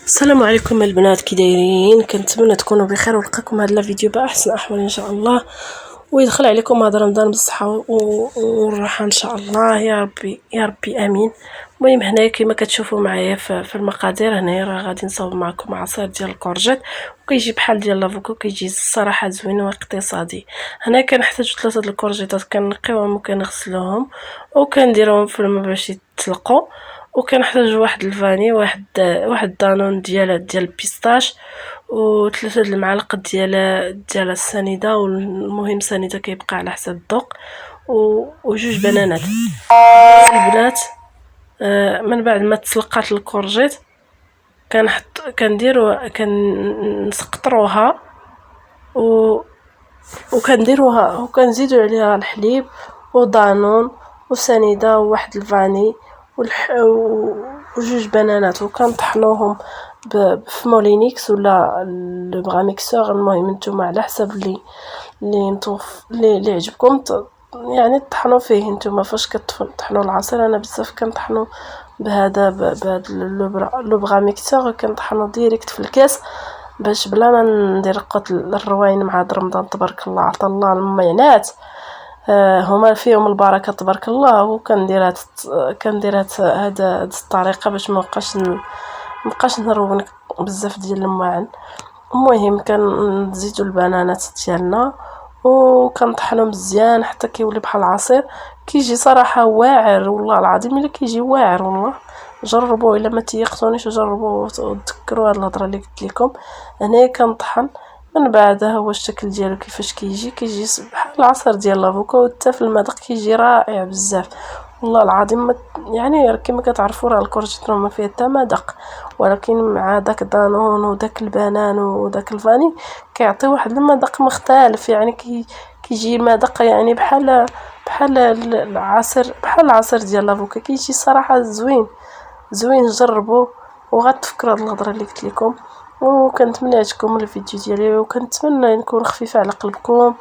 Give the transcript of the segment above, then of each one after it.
السلام عليكم البنات، كي دايرين؟ كنتمنى تكونوا بخير ولقاكم هذا الفيديو باحسن احوال ان شاء الله، ويدخل عليكم هذا رمضان بالصحه والراحه ان شاء الله يا ربي يا ربي امين. المهم هنايا كما كتشوفوا معايا في المقادير، هنايا راه غادي نصاوب معكم عصير ديال الكورجيت، وكيجي بحال ديال لافوكو، كيجي الصراحه زوين واقتصادي. هنا كنحتاج 3 د الكورجيطات، كنقيوهم وكنغسلوهم وكنديرهم في الماء باش يتسلقوا، وكنحتاج واحد الفاني، واحد دانون ديال البيستاش، وثلاثه د المعالق ديال السنيده، والمهم سنيده كيبقى على حسب الذوق، وجوج بنانات البنات. من بعد ما تسلقات الكورجيت كنسقطروها وكنزيدوا عليها الحليب ودانون وسنيده وواحد الفاني وجوج بنانات، وكنطحنوهم في مولينيكس ولا لو بغا ميكسور. المهم نتوما على حسب اللي عجبكم، يعني طحنوا فيه نتوما فاش كطحنوا العصير. انا بزاف كنطحنوا بهذا لو بغا ميكسور، كنطحنوا ديريكت في الكاس باش بلا ما ندير قوت الرواين مع هاد رمضان. تبارك الله عطا الله المعينات، هما فيهم البركه تبارك الله. وكندير هاد الطريقه باش ما نبقاش نروب بزاف ديال الماعن. المهم كنزيدوا البنانات ديالنا وكنطحنوا مزيان حتى كيولي بحال العصير، كيجي صراحه واعر والله العظيم، الا كيجي واعر والله. جربوه الا ما تيقتونيش، وجربوه وتذكروا هاد الهضره اللي قلت لكم. هنا كنطحن، من بعد هو الشكل ديالو كيفاش كيجي بحال العصير ديال لافوكا، حتى في المذاق كيجي رائع بزاف والله العظيم. يعني كما كتعرفوا راه الكورجيت ما فيه حتى مذاق، ولكن مع داك دانون وداك البنان وداك الفاني كيعطي واحد المذاق مختلف. يعني كيجي مذاق يعني بحال العصير، بحال العصير ديال لافوكا، كيجي صراحه زوين زوين. جربوه وغتفكروا هاد الهضره اللي قلت لكم. وكنتمنى يعجبكم الفيديو ديالي، وكنتمنى نكون خفيفه على قلبكم،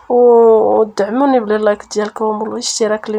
ودعموني باللايك ديالكم والاشتراك.